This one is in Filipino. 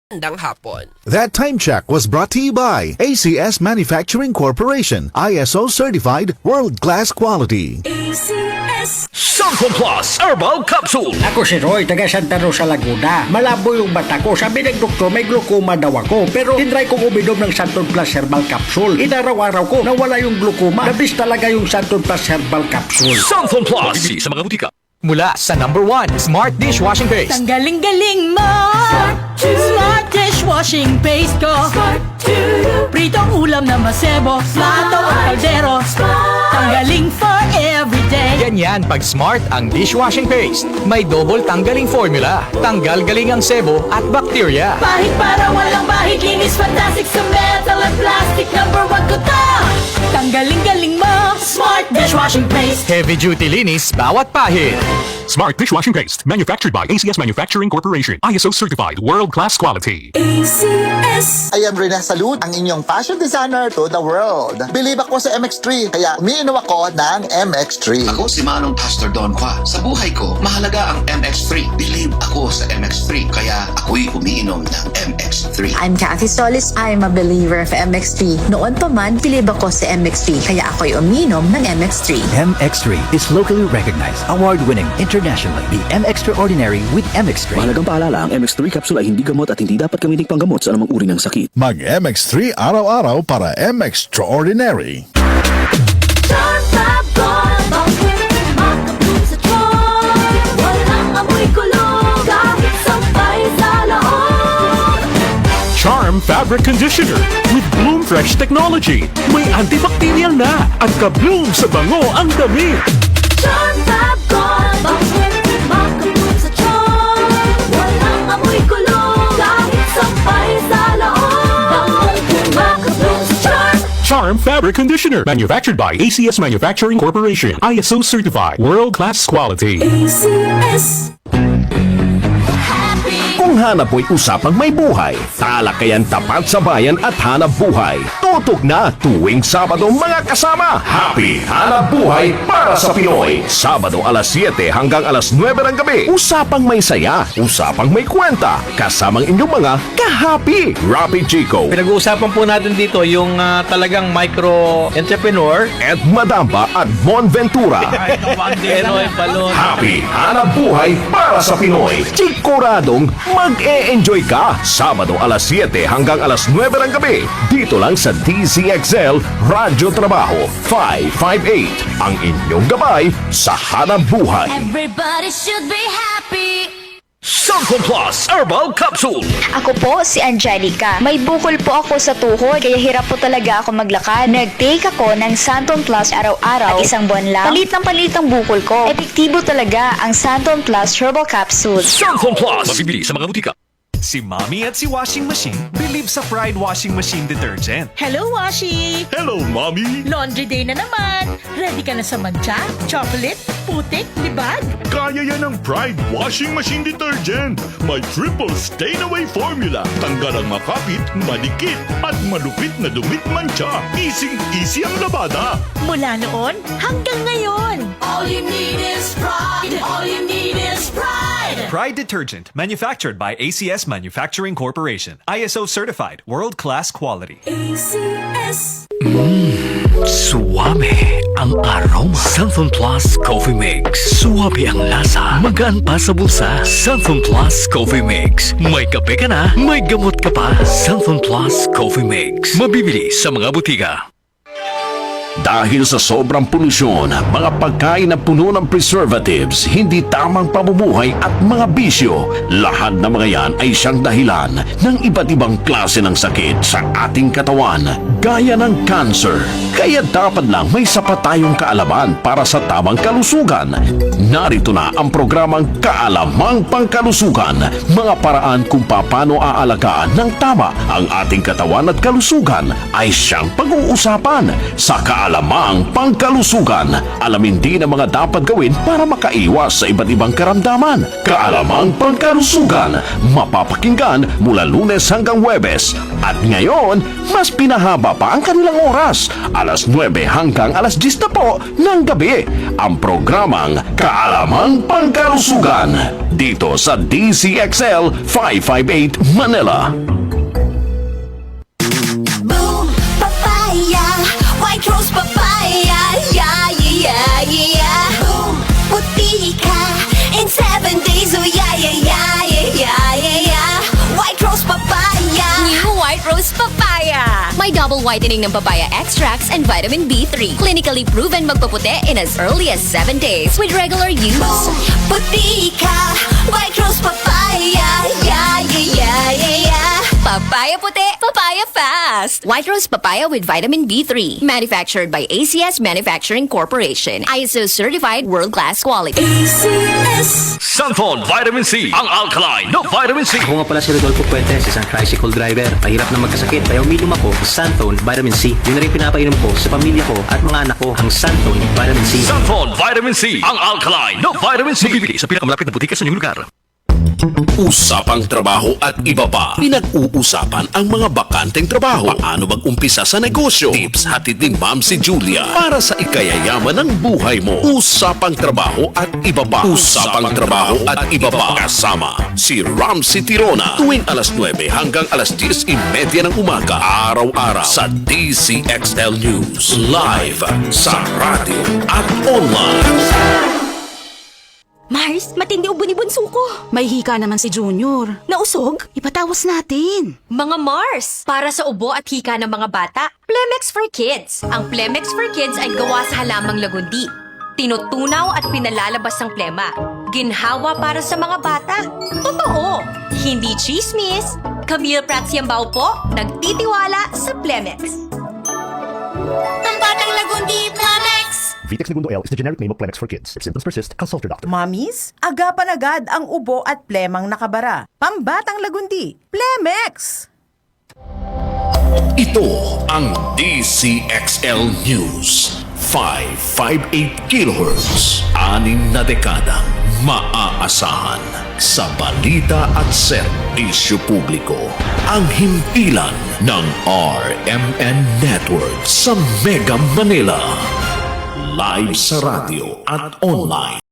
Magandang hapon. That time check was brought to you by ACS Manufacturing Corporation, ISO certified, world-class quality. ACS. Santon Plus Herbal Capsule. Ako si Roy, taga Santa Rosa, Laguna. Malabo yung mata ko. Sabi ng doktor, may glaucoma daw ako. Pero tinry kong uminom ng Santon Plus Herbal Capsule. Inaraw-araw ko, nawala yung glaucoma. Nabis talaga yung Santon Plus Herbal Capsule. Santon Plus. Bibili sa mga butika. Mula sa #1 Smart Dishwashing Paste. Ang galing-galing mo. Smart dishwashing paste ko. Pritong ulam na masebo. Plato o kaldero. Tanggaling for everyday. Ganyan pag Smart ang dishwashing paste. May double tanggaling formula. Tanggal galing ang sebo at bakterya. Bahid para walang bahid. Linis fantastic sa metal at plastic. #1 ko to. Tanggaling-galing mo. Smart dishwashing paste. Heavy duty linis bawat pahid. Smart dishwashing paste, manufactured by ACS Manufacturing Corporation, ISO certified, world-class quality. ACS. I am Rene Salud, ang inyong fashion designer to the world. Believe ako sa MX3, kaya umiinom ako ng MX3. Ako si Manong Pastor Don Qua. Sa buhay ko, mahalaga ang MX3. Believe ako sa MX3, kaya ako'y umiinom ng MX3. I'm Kathy Solis. I'm a believer of MX3. Noon pa man, bilib ako sa MX3, kaya ako'y uminom ng MX3. MX3 is locally recognized, award-winning internationally. The MX-Extraordinary with MX3. Mahalagang paalala, ang MX3 capsule ay hindi gamot at hindi dapat gamitin panggamot sa anumang uri ng sakit. Mag MX3 araw-araw para MX-Extraordinary. Charm Fabric Conditioner with Bloom Fresh Technology. May antibacterial na at ka-bloom sa bango ang damit. Charm Fabric Conditioner, manufactured by ACS Manufacturing Corporation, ISO certified, world-class quality. ACS. Kung hanap mo'y usapang may buhay, talakayan tapat sa bayan at hanap buhay. Tutok na tuwing Sabado mga kasama. Happy Hanap Buhay para sa Pinoy. Sabado alas 7 hanggang alas 9 ng gabi. Usapang may saya, usapang may kwenta. Kasamang inyong mga kahapi. Rapid Chico. Pinag-uusapan po natin dito yung talagang micro-entrepreneur. At Madamba at Mon Ventura. Happy Hanap Buhay para sa Pinoy. Chikoradong mag-e-enjoy ka. Sabado alas 7 hanggang alas 9 ng gabi. Dito lang sa DZXL Radyo Trabaho 558. Ang inyong gabay sa hanap buhay. Everybody should be happy. Santon Plus Herbal Capsule. Ako po si Angelica. May bukol po ako sa tuhod, kaya hirap po talaga ako maglakad. Nag-take ako ng Santon Plus araw-araw at isang buwan lang. Palit ng palit ang bukol ko. Epektibo talaga ang Santon Plus Herbal Capsule. Santon Plus. Mabibili sa mga butika. Si Mommy at si Washing Machine believe sa Pride Washing Machine Detergent. Hello, Washi! Hello, Mommy! Laundry day na naman! Ready ka na sa mancha, chocolate, putik, libag? Kaya yan ang Pride Washing Machine Detergent. May triple stain-away formula. Tanggal ang makapit, malikit, at malupit na dumit mancha. Easy ang labada. Mula noon hanggang ngayon. All you need is pride. All you need is pride. Pride Detergent, manufactured by ACS Manufacturing Corporation. ISO certified, world-class quality. ACS. Suwame ang aroma. Santon Plus Coffee Mix. Suwabe ang lasa. Magaan pa sa bulsa. Santon Plus Coffee Mix. May kape ka na, may gamot ka pa. Santon Plus Coffee Mix. Mabibili sa mga butika. Dahil sa sobrang polusyon, mga pagkain na puno ng preservatives, hindi tamang pamumuhay at mga bisyo, lahat ng mga yan ay siyang dahilan ng iba't ibang klase ng sakit sa ating katawan, gaya ng cancer. Kaya dapat lang may sapat tayong kaalaman para sa tamang kalusugan. Narito na ang programang Kaalamang Pangkalusugan, mga paraan kung paano aalagaan ng tama ang ating katawan at kalusugan ay siyang pag-uusapan sa Kaalamang Pangkalusugan. Alamin din ang mga dapat gawin para makaiwas sa iba't ibang karamdaman. Kaalamang Pangkalusugan, mapapakinggan mula Lunes hanggang Huwebes, At ngayon, mas pinahaba pa ang kanilang oras. Alas 9 hanggang alas 10 na po ng gabi. Ang programang Kaalamang Pangkalusugan dito sa DCXL 558 Manila. Boom, papaya, white rose papaya, yeah, yeah, yeah. Boom, puti ka in 7 days, oh yeah, yeah, yeah, yeah, yeah, yeah. White rose papaya. New White Rose Papaya. May double whitening ng papaya extracts and vitamin B3. Clinically proven magpaputi in as early as 7 days with regular use. Boom, puti ka, white rose papaya, yeah, yeah, yeah, yeah, yeah. Papaya puti, papaya fast. White Rose Papaya with vitamin B3. Manufactured by ACS Manufacturing Corporation. ISO certified world-class quality. ACS. Sunflon Vitamin C, ang alkaline no vitamin C. Ako nga pala si Rodolfo Puentes, isang tricycle driver. Mahirap na magkasakit, kaya uminom ako ng Santon Vitamin C. Yun na rin pinapainom ko sa pamilya ko at mga anak ko, ang Santon Vitamin C. Sunflon Vitamin C, ang alkaline no vitamin C. Mabibili sa pinakamalapit na butika sa inyong lugar. Usapang trabaho at iba pa. Pinag-uusapan ang mga bakanteng trabaho. Paano mag-umpisa sa negosyo? Tips hatid ni Ma'am si Julia para sa ikayayaman ng buhay mo. Usapang trabaho at iba pa. Usapang trabaho at iba pa. Kasama si Ramsey Tirona tuwing alas 9 hanggang alas 10:30 ng umaga. Araw-araw sa DCXL News. Live sa radio at online. Mars, matindi ubo ni bunso ko. May hika naman si Junior. Nausog? Ipatawas natin. Mga Mars, para sa ubo at hika ng mga bata, Plemex for Kids. Ang Plemex for Kids ay gawa sa halamang lagundi. Tinutunaw at pinalalabas ang plema. Ginhawa para sa mga bata. Totoo! Hindi chismis. Camille Pratsiambao po, nagtitiwala sa Plemex. Ang batang lagundi, Plemex. Vitex Segundo L is the generic name of Plemex for kids. If symptoms persist, consult your doctor. Mommies, agapan agad ang ubo at plemang nakabara. Pambatang lagundi, Plemex! Ito ang DCXL News. 558 kHz. 6 na dekadang maaasahan sa balita at serbisyo publiko. Ang himpilan ng RMN Network sa Mega Manila. Live sa radio at online.